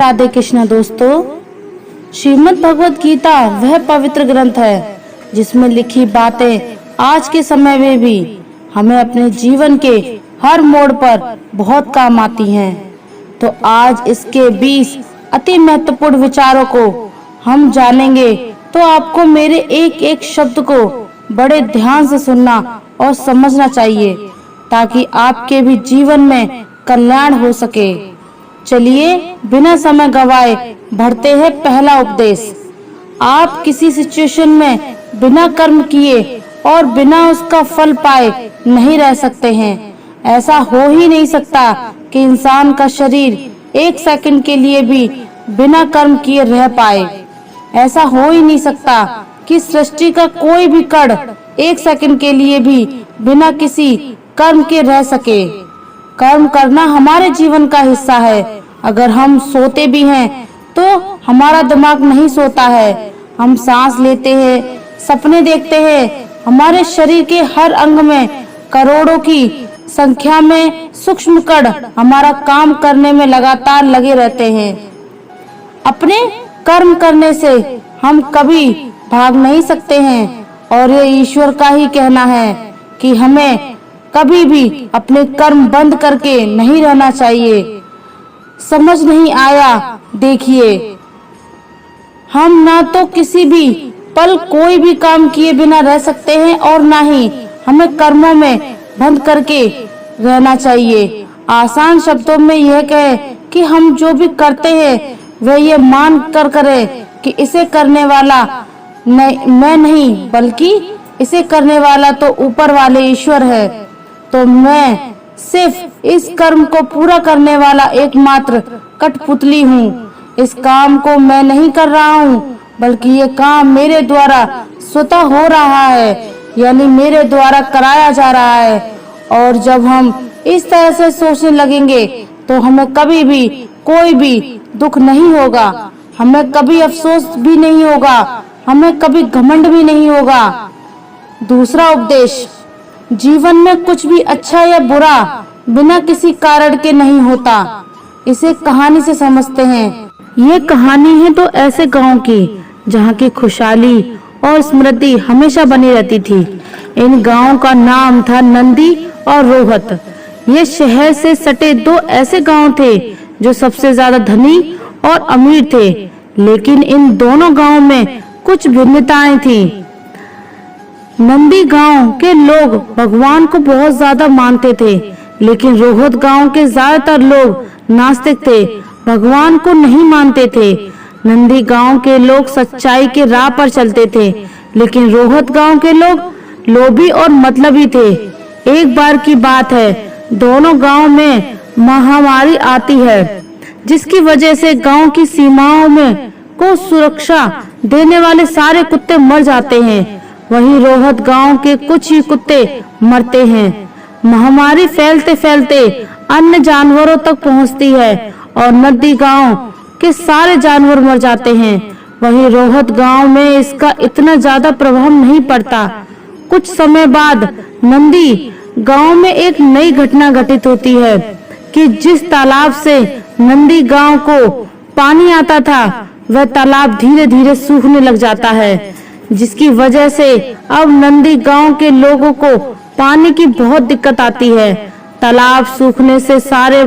राधे कृष्ण दोस्तों, श्रीमद् भगवत गीता वह पवित्र ग्रंथ है जिसमें लिखी बातें आज के समय में भी हमें अपने जीवन के हर मोड़ पर बहुत काम आती हैं। तो आज इसके 20 अति महत्वपूर्ण विचारों को हम जानेंगे। तो आपको मेरे एक एक शब्द को बड़े ध्यान से सुनना और समझना चाहिए ताकि आपके भी जीवन में कल्याण हो सके। चलिए बिना समय गवाए बढ़ते हैं पहला उपदेश। आप किसी सिचुएशन में बिना कर्म किए और बिना उसका फल पाए नहीं रह सकते हैं। ऐसा हो ही नहीं सकता कि इंसान का शरीर एक सेकंड के लिए भी बिना कर्म किए रह पाए। ऐसा हो ही नहीं सकता कि सृष्टि का कोई भी कण एक सेकंड के लिए भी बिना किसी कर्म के रह सके। कर्म करना हमारे जीवन का हिस्सा है। अगर हम सोते भी हैं तो हमारा दिमाग नहीं सोता है। हम सांस लेते हैं, सपने देखते हैं। हमारे शरीर के हर अंग में करोड़ों की संख्या में सूक्ष्म कण हमारा काम करने में लगातार लगे रहते हैं। अपने कर्म करने से हम कभी भाग नहीं सकते हैं और ये ईश्वर का ही कहना है कि हमें कभी भी अपने कर्म बंद करके नहीं रहना चाहिए। समझ नहीं आया? देखिए, हम ना तो किसी भी पल कोई भी काम किए बिना रह सकते हैं और ना ही हमें कर्मों में बंद करके रहना चाहिए। आसान शब्दों में यह कहे कि हम जो भी करते हैं वह ये मान कर करें कि इसे करने वाला मैं नहीं बल्कि इसे करने वाला तो ऊपर वाले ईश्वर है। तो मैं सिर्फ इस कर्म को पूरा करने वाला एकमात्र कठपुतली हूँ। इस काम को मैं नहीं कर रहा हूँ बल्कि ये काम मेरे द्वारा स्वतः हो रहा है, यानी मेरे द्वारा कराया जा रहा है। और जब हम इस तरह से सोचने लगेंगे तो हमें कभी भी कोई भी दुख नहीं होगा, हमें कभी अफसोस भी नहीं होगा, हमें कभी घमंड भी नहीं होगा। दूसरा उपदेश, जीवन में कुछ भी अच्छा या बुरा बिना किसी कारण के नहीं होता। इसे कहानी से समझते हैं। ये कहानी है तो ऐसे गांव की जहाँ की खुशहाली और समृद्धि हमेशा बनी रहती थी। इन गांवों का नाम था नंदी और रोहत। ये शहर से सटे दो ऐसे गांव थे जो सबसे ज्यादा धनी और अमीर थे, लेकिन इन दोनों गांवों में कुछ भिन्नताएं थी। नंदी गांव के लोग भगवान को बहुत ज्यादा मानते थे, लेकिन रोहत गांव के ज्यादातर लोग नास्तिक थे, भगवान को नहीं मानते थे। नंदी गांव के लोग सच्चाई के राह पर चलते थे, लेकिन रोहत गांव के लोग लोभी और मतलबी थे। एक बार की बात है, दोनों गांव में महामारी आती है जिसकी वजह से गांव की सीमाओं में को सुरक्षा देने वाले सारे कुत्ते मर जाते हैं। वहीं रोहत गांव के कुछ ही कुत्ते मरते हैं। महामारी फैलते फैलते अन्य जानवरों तक पहुंचती है और नंदी गांव के सारे जानवर मर जाते हैं। वहीं रोहत गांव में इसका इतना ज्यादा प्रभाव नहीं पड़ता। कुछ समय बाद नंदी गांव में एक नई घटना घटित होती है कि जिस तालाब से नंदी गांव को पानी आता था वह तालाब धीरे धीरे सूखने लग जाता है, जिसकी वजह से अब नंदी गांव के लोगों को पानी की बहुत दिक्कत आती है। तालाब सूखने से सारे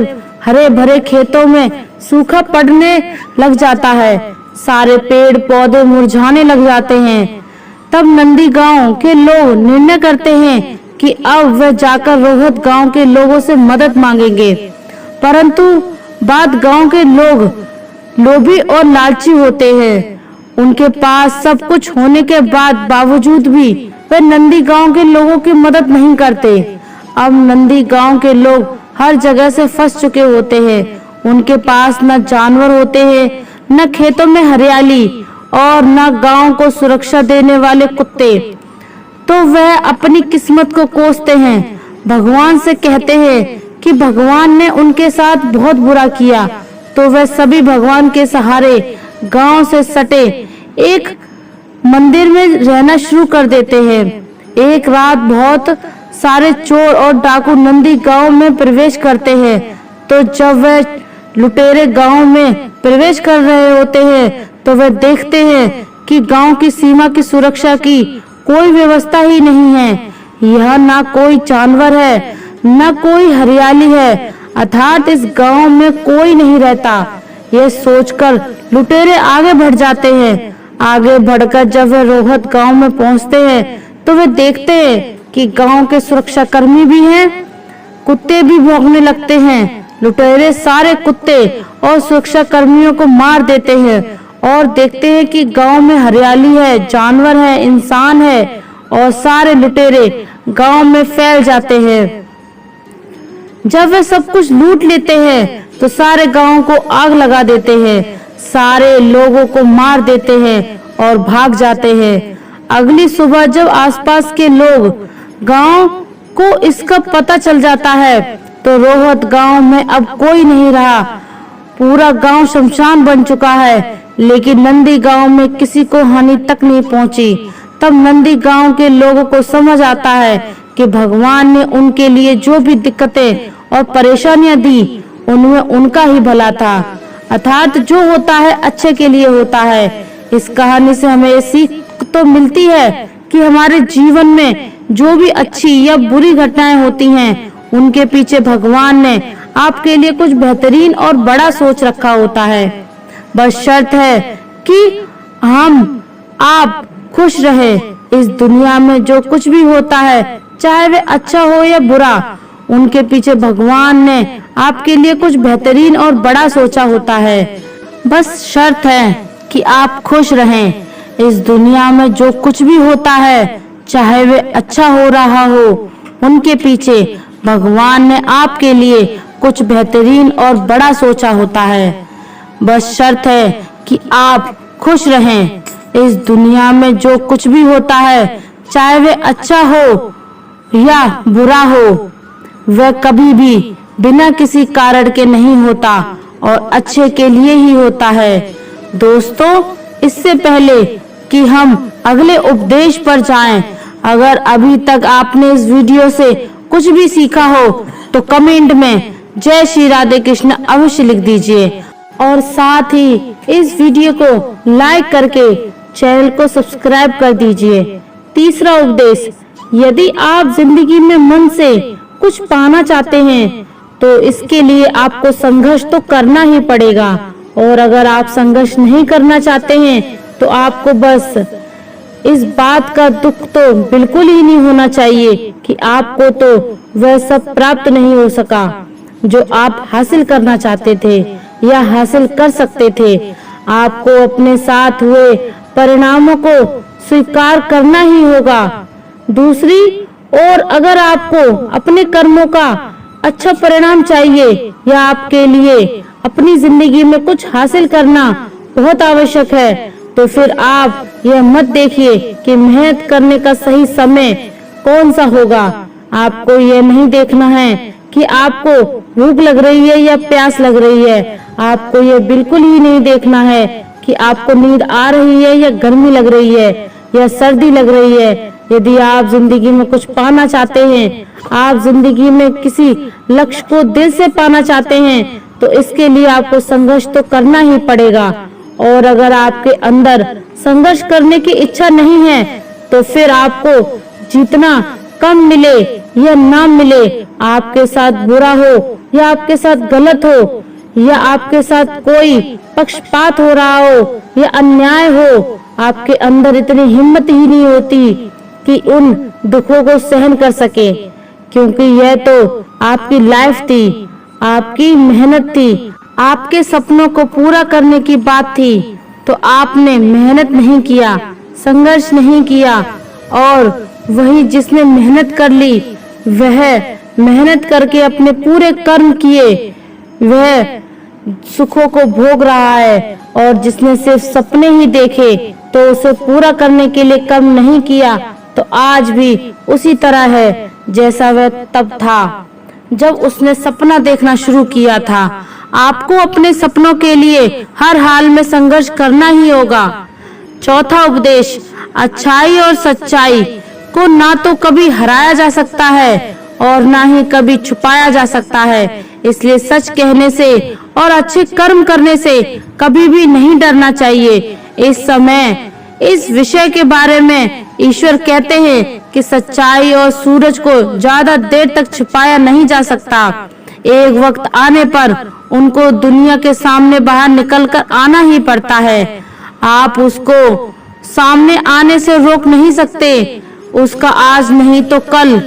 हरे भरे खेतों में सूखा पड़ने लग जाता है, सारे पेड़ पौधे मुरझाने लग जाते हैं। तब नंदी गांव के लोग निर्णय करते हैं कि अब वह जाकर रोहत गांव के लोगों से मदद मांगेंगे। परंतु बाद गांव के लोग लोभी और लालची होते हैं। उनके पास सब कुछ होने के बावजूद भी वे नंदी गांव के लोगों की मदद नहीं करते। अब नंदी गांव के लोग हर जगह से फंस चुके होते हैं। उनके पास न जानवर होते हैं, न खेतों में हरियाली और न गांव को सुरक्षा देने वाले कुत्ते। तो वह अपनी किस्मत को कोसते हैं, भगवान से कहते हैं कि भगवान ने उनके साथ बहुत बुरा किया। तो वह सभी भगवान के सहारे गांव से सटे एक मंदिर में रहना शुरू कर देते हैं। एक रात बहुत सारे चोर और डाकू नंदी गांव में प्रवेश करते हैं। तो जब वह लुटेरे गांव में प्रवेश कर रहे होते हैं तो वे देखते हैं कि गांव की सीमा की सुरक्षा की कोई व्यवस्था ही नहीं है। यह ना कोई जानवर है, न कोई हरियाली है, अर्थात इस गांव में कोई नहीं रहता। यह सोचकर लुटेरे आगे बढ़ जाते हैं। आगे बढ़कर जब वे रोहत गांव में पहुंचते हैं तो वे देखते हैं कि गांव के सुरक्षा कर्मी भी हैं। कुत्ते भी भौंकने लगते हैं। लुटेरे सारे कुत्ते और सुरक्षा कर्मियों को मार देते हैं और देखते हैं कि गांव में हरियाली है, जानवर है, इंसान है और सारे लुटेरे गांव में फैल जाते हैं। जब वे सब कुछ लूट लेते हैं तो सारे गांव को आग लगा देते हैं, सारे लोगों को मार देते हैं और भाग जाते हैं। अगली सुबह जब आसपास के लोग गांव को इसका पता चल जाता है तो रोहत गांव में अब कोई नहीं रहा। पूरा गांव शमशान बन चुका है, लेकिन नंदी गांव में किसी को हानि तक नहीं पहुंची। तब नंदी गांव के लोगों को समझ आता है कि भगवान ने उनके लिए जो भी दिक्कतें और परेशानियां दी उनमें उनका ही भला था, अर्थात जो होता है अच्छे के लिए होता है। इस कहानी से हमें ये सीख तो मिलती है कि हमारे जीवन में जो भी अच्छी या बुरी घटनाएं होती हैं उनके पीछे भगवान ने आपके लिए कुछ बेहतरीन और बड़ा सोच रखा होता है। बस शर्त है कि आप खुश रहे। इस दुनिया में जो कुछ भी होता है, चाहे वे अच्छा हो या बुरा, उनके पीछे भगवान ने आपके लिए कुछ बेहतरीन और बड़ा सोचा होता है। बस शर्त है कि आप खुश रहें। इस दुनिया में जो कुछ भी होता है, चाहे वे अच्छा हो रहा हो, उनके पीछे भगवान ने आपके लिए कुछ बेहतरीन और बड़ा सोचा होता है। बस शर्त है कि आप खुश रहें। इस दुनिया में जो कुछ भी होता है, चाहे वे अच्छा हो या बुरा हो, वह कभी भी बिना किसी कारण के नहीं होता और अच्छे के लिए ही होता है। दोस्तों, इससे पहले कि हम अगले उपदेश पर जाएं, अगर अभी तक आपने इस वीडियो से कुछ भी सीखा हो तो कमेंट में जय श्री राधे कृष्ण अवश्य लिख दीजिए और साथ ही इस वीडियो को लाइक करके चैनल को सब्सक्राइब कर दीजिए। तीसरा उपदेश, यदि आप जिंदगी में मन से कुछ पाना चाहते हैं तो इसके लिए आपको संघर्ष तो करना ही पड़ेगा, और अगर आप संघर्ष नहीं करना चाहते हैं तो आपको बस इस बात का दुख तो बिल्कुल ही नहीं होना चाहिए कि आपको तो वह सब प्राप्त नहीं हो सका जो आप हासिल करना चाहते थे या हासिल कर सकते थे। आपको अपने साथ हुए परिणामों को स्वीकार करना ही होगा। दूसरी ओर अगर आपको अपने कर्मों का अच्छा परिणाम चाहिए या आपके लिए अपनी जिंदगी में कुछ हासिल करना बहुत आवश्यक है, तो फिर आप यह मत देखिए कि मेहनत करने का सही समय कौन सा होगा। आपको यह नहीं देखना है कि आपको भूख लग रही है या प्यास लग रही है। आपको यह बिल्कुल ही नहीं देखना है कि आपको नींद आ रही है या गर्मी लग रही है या सर्दी लग रही है। यदि आप जिंदगी में कुछ पाना चाहते हैं, आप जिंदगी में किसी लक्ष्य को दिल से पाना चाहते हैं, तो इसके लिए आपको संघर्ष तो करना ही पड़ेगा। और अगर आपके अंदर संघर्ष करने की इच्छा नहीं है तो फिर आपको जितना कम मिले या ना मिले, आपके साथ बुरा हो या आपके साथ गलत हो या आपके साथ कोई पक्षपात हो रहा हो या अन्याय हो, आपके अंदर इतनी हिम्मत ही नहीं होती कि उन दुखों को सहन कर सके, क्योंकि यह तो आपकी लाइफ थी, आपकी मेहनत थी, आपके सपनों को पूरा करने की बात थी। तो आपने मेहनत नहीं किया, संघर्ष नहीं किया, और वही जिसने मेहनत कर ली वह मेहनत करके अपने पूरे कर्म किए, वह सुखों को भोग रहा है। और जिसने सिर्फ सपने ही देखे तो उसे पूरा करने के लिए कर्म नहीं किया, तो आज भी उसी तरह है जैसा वह तब था जब उसने सपना देखना शुरू किया था। आपको अपने सपनों के लिए हर हाल में संघर्ष करना ही होगा। चौथा उपदेश, अच्छाई और सच्चाई को ना तो कभी हराया जा सकता है और ना ही कभी छुपाया जा सकता है। इसलिए सच कहने से और अच्छे कर्म करने से कभी भी नहीं डरना चाहिए। इस समय इस विषय के बारे में ईश्वर कहते हैं कि सच्चाई और सूरज को ज्यादा देर तक छिपाया नहीं जा सकता। एक वक्त आने पर उनको दुनिया के सामने बाहर निकलकर आना ही पड़ता है। आप उसको सामने आने से रोक नहीं सकते। उसका आज नहीं तो कल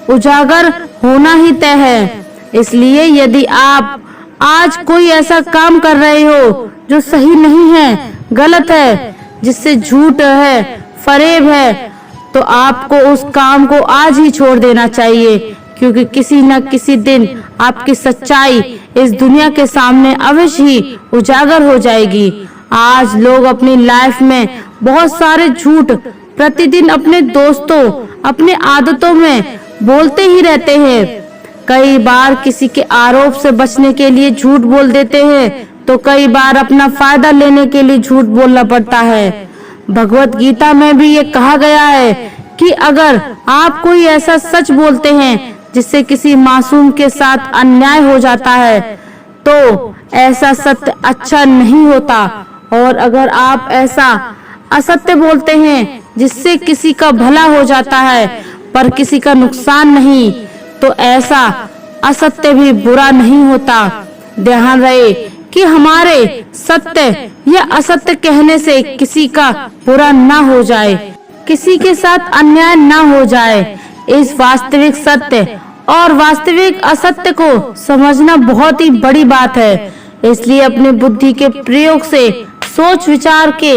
उजागर होना ही तय है। इसलिए यदि आप आज कोई ऐसा काम कर रहे हो जो सही नहीं है, गलत है, जिससे झूठ है, फरेब है, तो आपको उस काम को आज ही छोड़ देना चाहिए, क्योंकि किसी न किसी दिन आपकी सच्चाई इस दुनिया के सामने अवश्य ही उजागर हो जाएगी। आज लोग अपनी लाइफ में बहुत सारे झूठ प्रतिदिन अपने दोस्तों, अपने आदतों में बोलते ही रहते हैं। कई बार किसी के आरोप से बचने के लिए झूठ बोल देते हैं, तो कई बार अपना फायदा लेने के लिए झूठ बोलना पड़ता है। भगवत गीता में भी ये कहा गया है कि अगर आप कोई ऐसा सच बोलते हैं जिससे किसी मासूम के साथ अन्याय हो जाता है, तो ऐसा सत्य अच्छा नहीं होता। और अगर आप ऐसा असत्य बोलते हैं जिससे किसी का भला हो जाता है पर किसी का नुकसान नहीं, तो ऐसा असत्य भी बुरा नहीं होता। ध्यान रहे कि हमारे सत्य या असत्य कहने से किसी का बुरा ना हो जाए, किसी के साथ अन्याय ना हो जाए। इस वास्तविक सत्य और वास्तविक असत्य को समझना बहुत ही बड़ी बात है। इसलिए अपनी बुद्धि के प्रयोग से सोच विचार के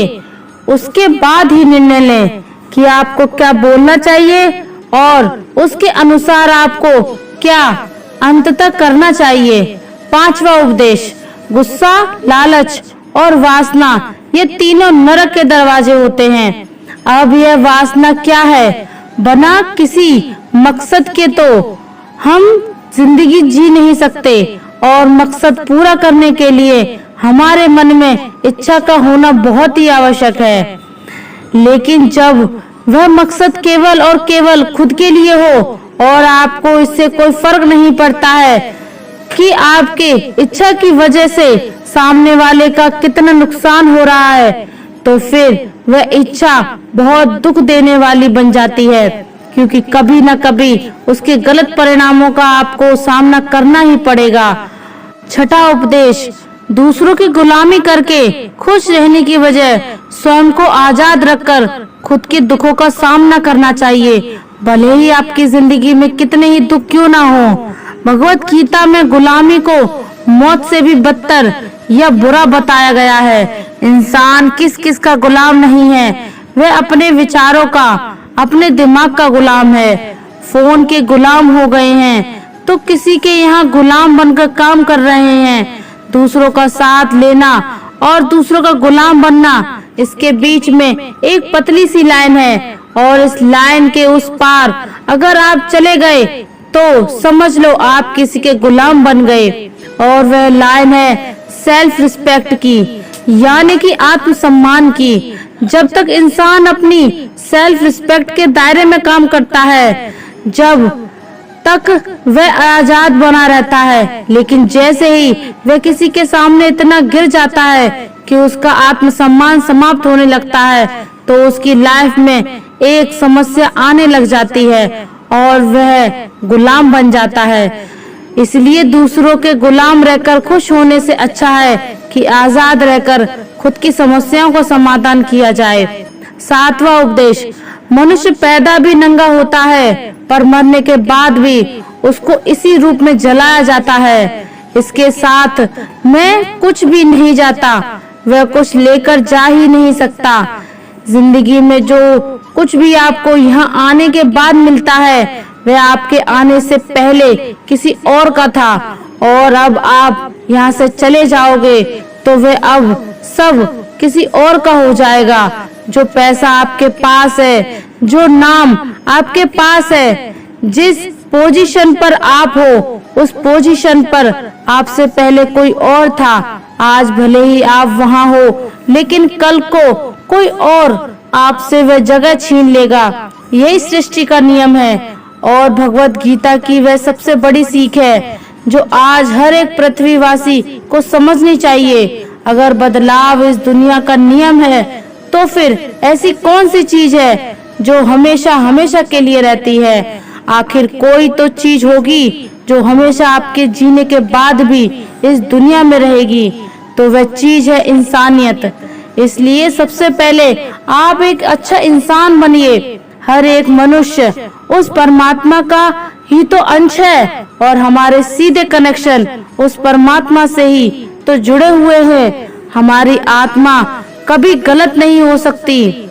उसके बाद ही निर्णय लें कि आपको क्या बोलना चाहिए और उसके अनुसार आपको क्या अंत तक करना चाहिए। पांचवा उपदेश, गुस्सा, लालच और वासना ये तीनों नरक के दरवाजे होते हैं। अब यह वासना क्या है? बिना किसी मकसद के तो हम जिंदगी जी नहीं सकते, और मकसद पूरा करने के लिए हमारे मन में इच्छा का होना बहुत ही आवश्यक है। लेकिन जब वह मकसद केवल और केवल खुद के लिए हो और आपको इससे कोई फर्क नहीं पड़ता है कि आपके इच्छा की वजह से सामने वाले का कितना नुकसान हो रहा है, तो फिर वह इच्छा बहुत दुख देने वाली बन जाती है, क्योंकि कभी न कभी उसके गलत परिणामों का आपको सामना करना ही पड़ेगा। छठा उपदेश, दूसरों की गुलामी करके खुश रहने की बजाय स्वयं को आजाद रखकर खुद के दुखों का सामना करना चाहिए, भले ही आपकी जिंदगी में कितने ही दुख क्यों ना हो। भगवत गीता में गुलामी को मौत से भी बदतर या बुरा बताया गया है। इंसान किस किस का गुलाम नहीं है, वह अपने विचारों का, अपने दिमाग का गुलाम है। फोन के गुलाम हो गए हैं तो किसी के यहाँ गुलाम बनकर काम कर रहे हैं। दूसरों का साथ लेना और दूसरों का गुलाम बनना, इसके बीच में एक पतली सी लाइन है, और इस लाइन के उस पार अगर आप चले गए तो समझ लो आप किसी के गुलाम बन गए। और वह लाइन है सेल्फ रिस्पेक्ट की, यानी कि आत्मसम्मान की। जब तक इंसान अपनी सेल्फ रिस्पेक्ट के दायरे में काम करता है, जब तक वह आजाद बना रहता है। लेकिन जैसे ही वह किसी के सामने इतना गिर जाता है कि उसका आत्मसम्मान समाप्त होने लगता है, तो उसकी लाइफ में एक समस्या आने लग जाती है और वह गुलाम बन जाता है। इसलिए दूसरों के गुलाम रहकर खुश होने से अच्छा है कि आजाद रहकर खुद की समस्याओं को समाधान किया जाए। सातवां उपदेश, मनुष्य पैदा भी नंगा होता है पर मरने के बाद भी उसको इसी रूप में जलाया जाता है। इसके साथ में कुछ भी नहीं जाता, वह कुछ लेकर जा ही नहीं सकता। जिंदगी में जो कुछ भी आपको यहाँ आने के बाद मिलता है, वह आपके आने से पहले किसी और का था, और अब आप यहाँ से चले जाओगे तो वह अब सब किसी और का हो जाएगा। जो पैसा आपके पास है, जो नाम आपके पास है, जिस पोजीशन पर आप हो, उस पोजीशन पर आपसे पहले कोई और था। आज भले ही आप वहाँ हो, लेकिन कल को कोई और आपसे वह जगह छीन लेगा। यही सृष्टि का नियम है और भगवत गीता की वह सबसे बड़ी सीख है जो आज हर एक पृथ्वीवासी को समझनी चाहिए। अगर बदलाव इस दुनिया का नियम है तो फिर ऐसी कौन सी चीज है जो हमेशा हमेशा के लिए रहती है? आखिर कोई तो चीज होगी जो हमेशा आपके जीने के बाद भी इस दुनिया में रहेगी, तो वह चीज है इंसानियत। इसलिए सबसे पहले आप एक अच्छा इंसान बनिए। हर एक मनुष्य उस परमात्मा का ही तो अंश है और हमारे सीधे कनेक्शन उस परमात्मा से ही तो जुड़े हुए हैं। हमारी आत्मा कभी गलत नहीं हो सकती।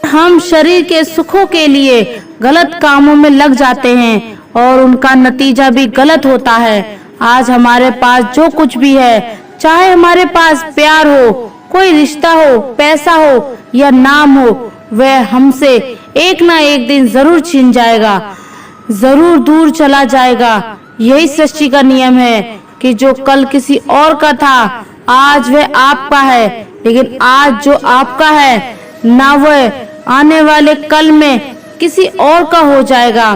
हम शरीर के सुखों के लिए गलत कामों में लग जाते हैं और उनका नतीजा भी गलत होता है। आज हमारे पास जो कुछ भी है, चाहे हमारे पास प्यार हो, कोई रिश्ता हो, पैसा हो या नाम हो, वह हमसे एक ना एक दिन जरूर छिन जाएगा, जरूर दूर चला जाएगा। यही सृष्टि का नियम है कि जो कल किसी और का था, आज वह आपका है, लेकिन आज जो आपका है ना वह आने वाले कल में किसी और का हो जाएगा।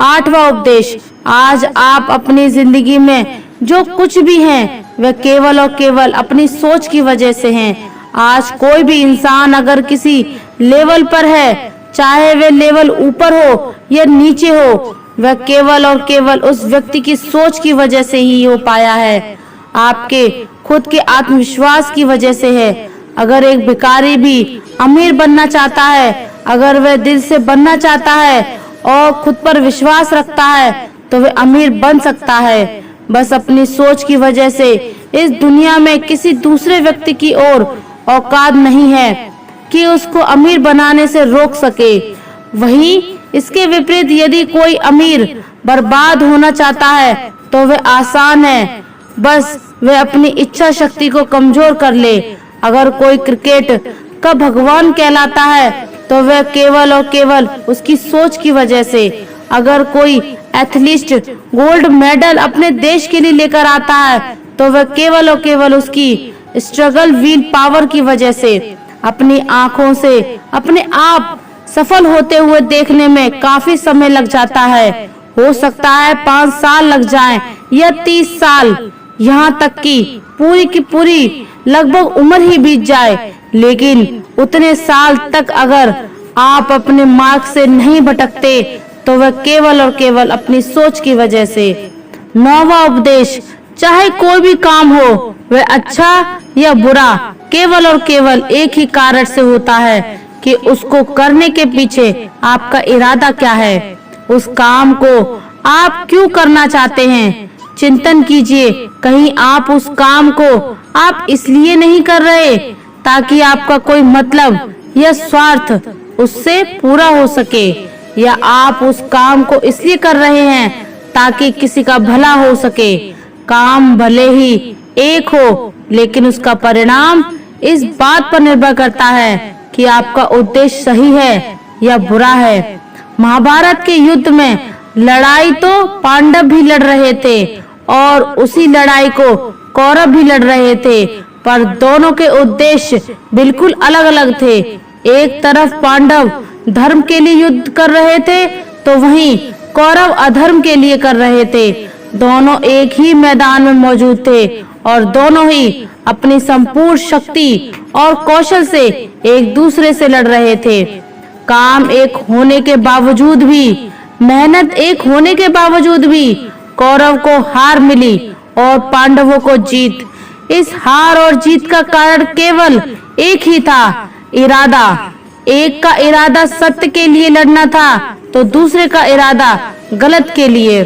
8वां उपदेश, आज आप अपनी जिंदगी में जो कुछ भी हैं वह केवल और केवल अपनी सोच की वजह से हैं। आज कोई भी इंसान अगर किसी लेवल पर है, चाहे वह लेवल ऊपर हो या नीचे हो, वह केवल और केवल उस व्यक्ति की सोच की वजह से ही हो पाया है, आपके खुद के आत्मविश्वास की वजह से है। अगर एक भिखारी भी अमीर बनना चाहता है, अगर वह दिल से बनना चाहता है और खुद पर विश्वास रखता है, तो वह अमीर बन सकता है। बस अपनी सोच की वजह से इस दुनिया में किसी दूसरे व्यक्ति की ओर औकात नहीं है कि उसको अमीर बनाने से रोक सके। वहीं इसके विपरीत यदि कोई अमीर बर्बाद होना चाहता है तो वह आसान है, बस वह अपनी इच्छा शक्ति को कमजोर कर ले। अगर कोई क्रिकेट का भगवान कहलाता है तो वह केवल और केवल उसकी सोच की वजह से। अगर कोई एथलीट गोल्ड मेडल अपने देश के लिए लेकर आता है तो वह केवल और केवल उसकी स्ट्रगल व्हील पावर की वजह से। अपनी आंखों से अपने आप सफल होते हुए देखने में काफी समय लग जाता है। हो सकता है 5 साल लग जाएं या 30 साल, यहाँ तक कि पूरी की पूरी लगभग उम्र ही बीत जाए, लेकिन उतने साल तक अगर आप अपने मार्ग से नहीं भटकते तो वह केवल और केवल अपनी सोच की वजह से। 9वां उपदेश, चाहे कोई भी काम हो वह अच्छा या बुरा, केवल और केवल एक ही कारण से होता है कि उसको करने के पीछे आपका इरादा क्या है। उस काम को आप क्यों करना चाहते हैं? चिंतन कीजिए, कहीं आप उस काम को आप इसलिए नहीं कर रहे ताकि आपका कोई मतलब या स्वार्थ उससे पूरा हो सके, या आप उस काम को इसलिए कर रहे हैं ताकि किसी का भला हो सके। काम भले ही एक हो, लेकिन उसका परिणाम इस बात पर निर्भर करता है कि आपका उद्देश्य सही है या बुरा है। महाभारत के युद्ध में लड़ाई तो पांडव भी लड़ रहे थे और उसी लड़ाई को कौरव भी लड़ रहे थे, पर दोनों के उद्देश्य बिल्कुल अलग अलग थे। एक तरफ पांडव धर्म के लिए युद्ध कर रहे थे तो वहीं कौरव अधर्म के लिए कर रहे थे। दोनों एक ही मैदान में मौजूद थे और दोनों ही अपनी संपूर्ण शक्ति और कौशल से एक दूसरे से लड़ रहे थे। काम एक होने के बावजूद भी, मेहनत एक होने के बावजूद भी कौरव को हार मिली और पांडवों को जीत। इस हार और जीत का कारण केवल एक ही था, इरादा। एक का इरादा सत्य के लिए लड़ना था तो दूसरे का इरादा गलत के लिए।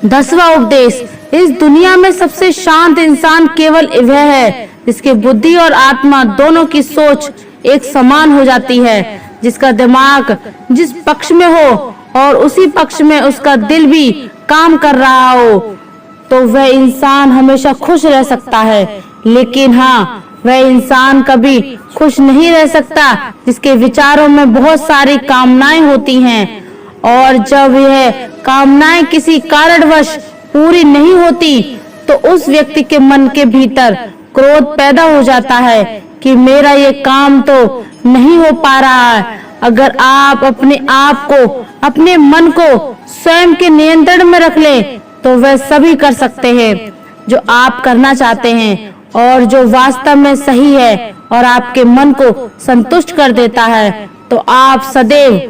10वां उपदेश, इस दुनिया में सबसे शांत इंसान केवल वह है जिसके बुद्धि और आत्मा दोनों की सोच एक समान हो जाती है, जिसका दिमाग जिस पक्ष में हो और उसी पक्ष में उसका दिल भी काम कर रहा हो, तो वह इंसान हमेशा खुश रह सकता है। लेकिन हाँ, वह इंसान कभी खुश नहीं रह सकता जिसके विचारों में बहुत सारी कामनाएं होती हैं, और जब यह कामनाएं किसी कारणवश पूरी नहीं होती तो उस व्यक्ति के मन के भीतर क्रोध पैदा हो जाता है कि मेरा ये काम तो नहीं हो पा रहा है। अगर आप अपने आप को, अपने मन को स्वयं के नियंत्रण में रख लें तो वह सभी कर सकते हैं जो आप करना चाहते हैं और जो वास्तव में सही है और आपके मन को संतुष्ट कर देता है, तो आप सदैव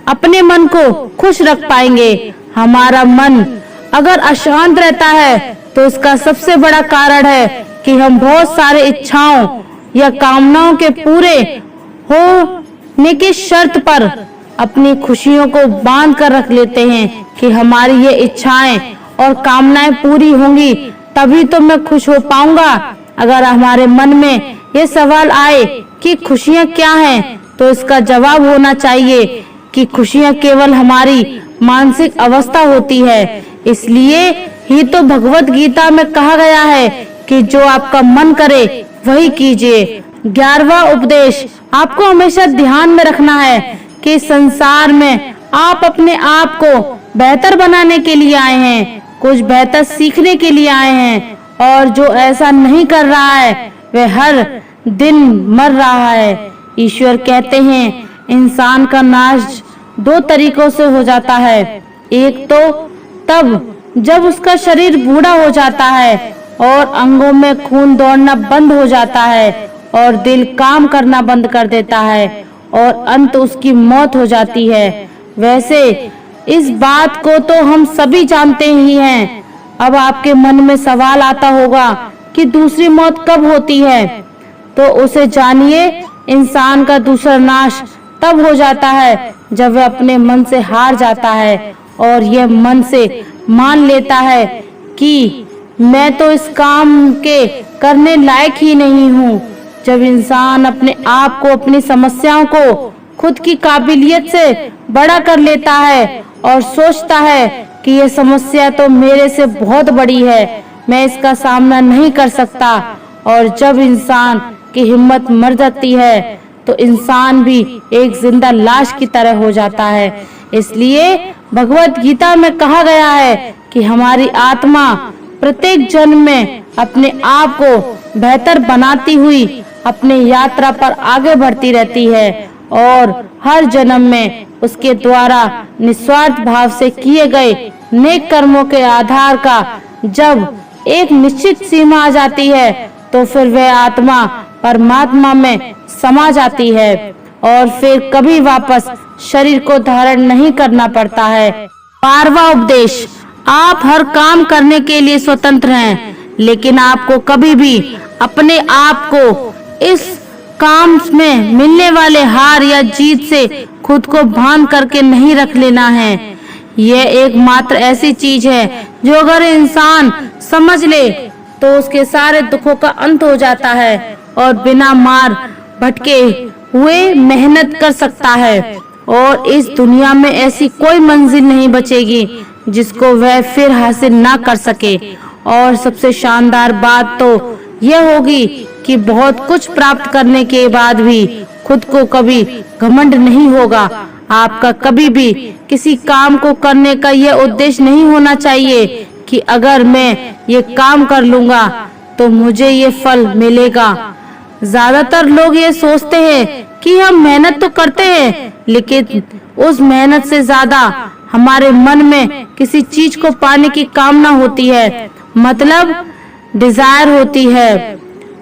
अपने मन को खुश रख पाएंगे। हमारा मन अगर अशांत रहता है तो इसका सबसे बड़ा कारण है कि हम बहुत सारे इच्छाओं या कामनाओं के पूरे होने की शर्त पर अपनी खुशियों को बांध कर रख लेते हैं कि हमारी ये इच्छाएं और कामनाएं पूरी होंगी तभी तो मैं खुश हो पाऊंगा। अगर हमारे मन में ये सवाल आए कि खुशियां क्या हैं, तो इसका जवाब होना चाहिए कि खुशियां केवल हमारी मानसिक अवस्था होती है। इसलिए ही तो भगवत गीता में कहा गया है कि जो आपका मन करे वही कीजिए। 11वां उपदेश आपको हमेशा ध्यान में रखना है कि संसार में आप अपने आप को बेहतर बनाने के लिए आए हैं, कुछ बेहतर सीखने के लिए आए हैं, और जो ऐसा नहीं कर रहा है वह हर दिन मर रहा है। ईश्वर कहते हैं इंसान का नाश 2 तरीकों से हो जाता है। एक तो तब जब उसका शरीर बूढ़ा हो जाता है और अंगों में खून दौड़ना बंद हो जाता है और दिल काम करना बंद कर देता है और अंत उसकी मौत हो जाती है। वैसे इस बात को तो हम सभी जानते ही हैं। अब आपके मन में सवाल आता होगा कि दूसरी मौत कब होती है, तो उसे जानिए इंसान का दूसरा नाश तब हो जाता है जब वह अपने मन से हार जाता है और यह मन से मान लेता है कि मैं तो इस काम के करने लायक ही नहीं हूँ। जब इंसान अपने आप को, अपनी समस्याओं को खुद की काबिलियत से बड़ा कर लेता है और सोचता है कि यह समस्या तो मेरे से बहुत बड़ी है, मैं इसका सामना नहीं कर सकता, और जब इंसान की हिम्मत मर जाती है तो इंसान भी एक जिंदा लाश की तरह हो जाता है। इसलिए भगवत गीता में कहा गया है कि हमारी आत्मा प्रत्येक जन्म में अपने आप को बेहतर बनाती हुई अपनी यात्रा पर आगे बढ़ती रहती है और हर जन्म में उसके द्वारा निस्वार्थ भाव से किए गए नेक कर्मों के आधार का जब एक निश्चित सीमा आ जाती है तो फिर वह आत्मा परमात्मा में समा जाती है और फिर कभी वापस शरीर को धारण नहीं करना पड़ता है। 12वां उपदेश आप हर काम करने के लिए स्वतंत्र हैं, लेकिन आपको कभी भी अपने आप को इस काम में मिलने वाले हार या जीत से खुद को बांध करके नहीं रख लेना है। यह एकमात्र ऐसी चीज है जो अगर इंसान समझ ले तो उसके सारे दुखों का अंत हो जाता है और बिना मार भटके हुए मेहनत कर सकता है, और इस दुनिया में ऐसी कोई मंजिल नहीं बचेगी जिसको वह फिर हासिल ना कर सके। और सबसे शानदार बात तो यह होगी कि बहुत कुछ प्राप्त करने के बाद भी खुद को कभी घमंड नहीं होगा। आपका कभी भी किसी काम को करने का यह उद्देश्य नहीं होना चाहिए कि अगर मैं ये काम कर लूंगा तो मुझे ये फल मिलेगा। ज्यादातर लोग ये सोचते हैं कि हम मेहनत तो करते हैं, लेकिन उस मेहनत से ज्यादा हमारे मन में किसी चीज को पाने की कामना होती है, मतलब डिजायर होती है।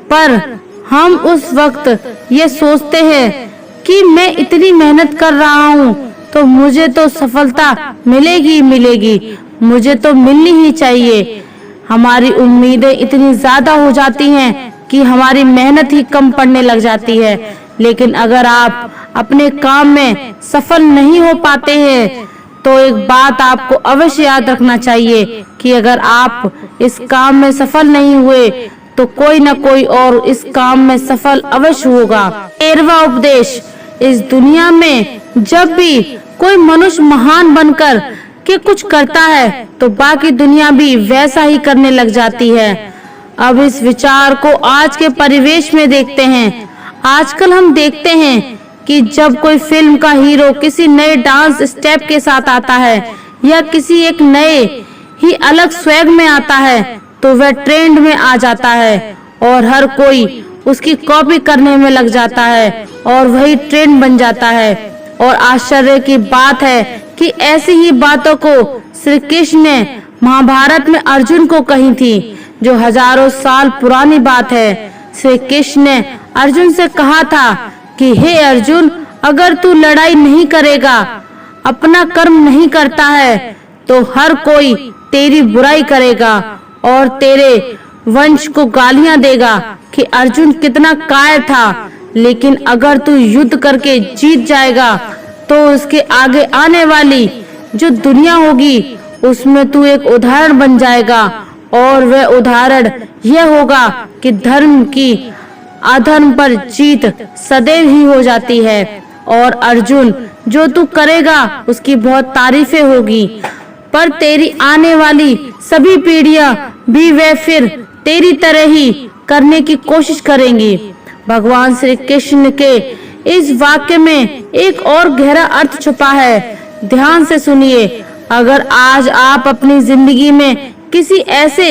पर हम उस वक्त ये सोचते हैं कि मैं इतनी मेहनत कर रहा हूँ तो मुझे तो सफलता मिलेगी ही मिलेगी, मुझे तो मिलनी ही चाहिए। हमारी उम्मीदें इतनी ज्यादा हो जाती हैं कि हमारी मेहनत ही कम पड़ने लग जाती है। लेकिन अगर आप अपने काम में सफल नहीं हो पाते हैं तो एक बात आपको अवश्य याद रखना चाहिए कि अगर आप इस काम में सफल नहीं हुए तो कोई न कोई और इस काम में सफल अवश्य होगा। 13वां उपदेश इस दुनिया में जब भी कोई मनुष्य महान बनकर के कुछ करता है तो बाकी दुनिया भी वैसा ही करने लग जाती है। अब इस विचार को आज के परिवेश में देखते हैं। आजकल हम देखते हैं कि जब कोई फिल्म का हीरो किसी नए डांस स्टेप के साथ आता है या किसी एक नए ही अलग स्वैग में आता है तो वह ट्रेंड में आ जाता है और हर कोई उसकी कॉपी करने में लग जाता है और वही ट्रेंड बन जाता है। और आश्चर्य की बात है कि ऐसी ही बातों को श्री कृष्ण ने महाभारत में अर्जुन को कही थी, जो हजारों साल पुरानी बात है। श्री कृष्ण ने अर्जुन से कहा था कि हे अर्जुन, अगर तू लड़ाई नहीं करेगा, अपना कर्म नहीं करता है, तो हर कोई तेरी बुराई करेगा और तेरे वंश को गालियां देगा कि अर्जुन कितना कायर था। लेकिन अगर तू युद्ध करके जीत जाएगा तो उसके आगे आने वाली जो दुनिया होगी उसमें तू एक उदाहरण बन जाएगा, और वह उदाहरण यह होगा कि धर्म की अधर्म पर जीत सदैव ही हो जाती है। और अर्जुन, जो तू करेगा उसकी बहुत तारीफें होगी, पर तेरी आने वाली सभी पीढ़ियां भी वह फिर तेरी तरह ही करने की कोशिश करेंगी। भगवान श्री कृष्ण के इस वाक्य में एक और गहरा अर्थ छुपा है। ध्यान से सुनिए। अगर आज आप अपनी जिंदगी में किसी ऐसे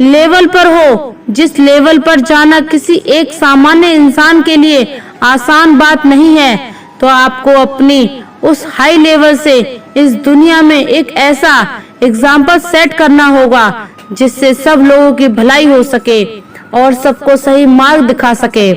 लेवल पर हो जिस लेवल पर जाना किसी एक सामान्य इंसान के लिए आसान बात नहीं है, तो आपको अपनी उस हाई लेवल से इस दुनिया में एक ऐसा एग्जाम्पल सेट करना होगा जिससे सब लोगों की भलाई हो सके और सबको सही मार्ग दिखा सके।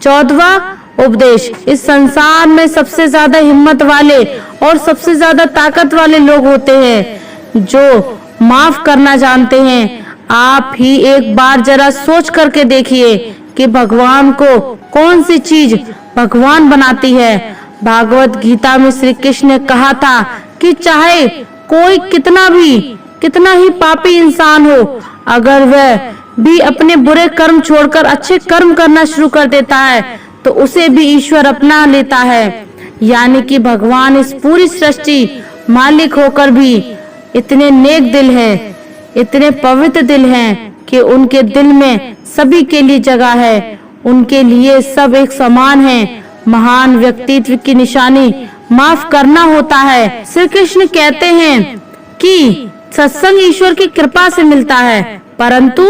14वां उपदेश। इस संसार में सबसे ज्यादा हिम्मत वाले और सबसे ज्यादा ताकत वाले लोग होते हैं जो माफ करना जानते हैं। आप ही एक बार जरा सोच करके देखिए कि भगवान को कौन सी चीज भगवान बनाती है। भागवत गीता में श्री कृष्ण ने कहा था कि चाहे कोई कितना ही पापी इंसान हो, अगर वह भी अपने बुरे कर्म छोड़कर अच्छे कर्म करना शुरू कर देता है तो उसे भी ईश्वर अपना लेता है। यानी कि भगवान इस पूरी सृष्टि मालिक होकर भी इतने नेक दिल हैं, इतने पवित्र दिल हैं कि उनके दिल में सभी के लिए जगह है। उनके लिए सब एक समान है। महान व्यक्तित्व की निशानी माफ करना होता है। श्री कृष्ण कहते हैं कि सत्संग ईश्वर की कृपा से मिलता है, परंतु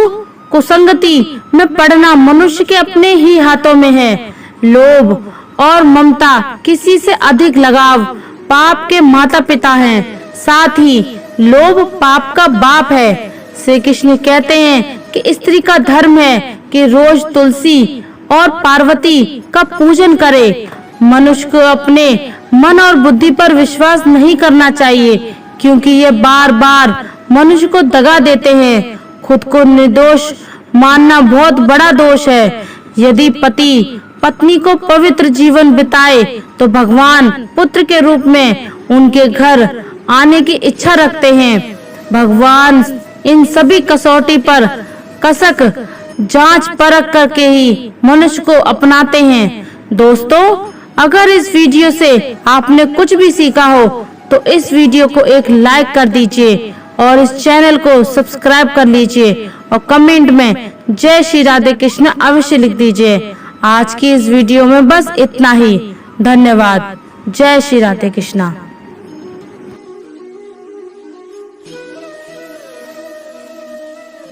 कुसंगति में पड़ना मनुष्य के अपने ही हाथों में है। लोभ और ममता, किसी से अधिक लगाव पाप के माता पिता हैं। साथ ही लोभ पाप का बाप है। श्री कृष्ण कहते हैं कि स्त्री का धर्म है कि रोज तुलसी और पार्वती का पूजन करे। मनुष्य को अपने मन और बुद्धि पर विश्वास नहीं करना चाहिए, क्योंकि ये बार बार मनुष्य को दगा देते हैं। खुद को निर्दोष मानना बहुत बड़ा दोष है। यदि पति पत्नी को पवित्र जीवन बिताए तो भगवान पुत्र के रूप में उनके घर आने की इच्छा रखते हैं। भगवान इन सभी कसौटी पर कसक जांच परख करके ही मनुष्य को अपनाते हैं। दोस्तों, अगर इस वीडियो से आपने कुछ भी सीखा हो तो इस वीडियो को एक लाइक कर दीजिए और इस चैनल को सब्सक्राइब कर लीजिए और कमेंट में जय श्री राधे कृष्ण अवश्य लिख दीजिए। आज की इस वीडियो में बस इतना ही। धन्यवाद। जय श्री राधे कृष्णा।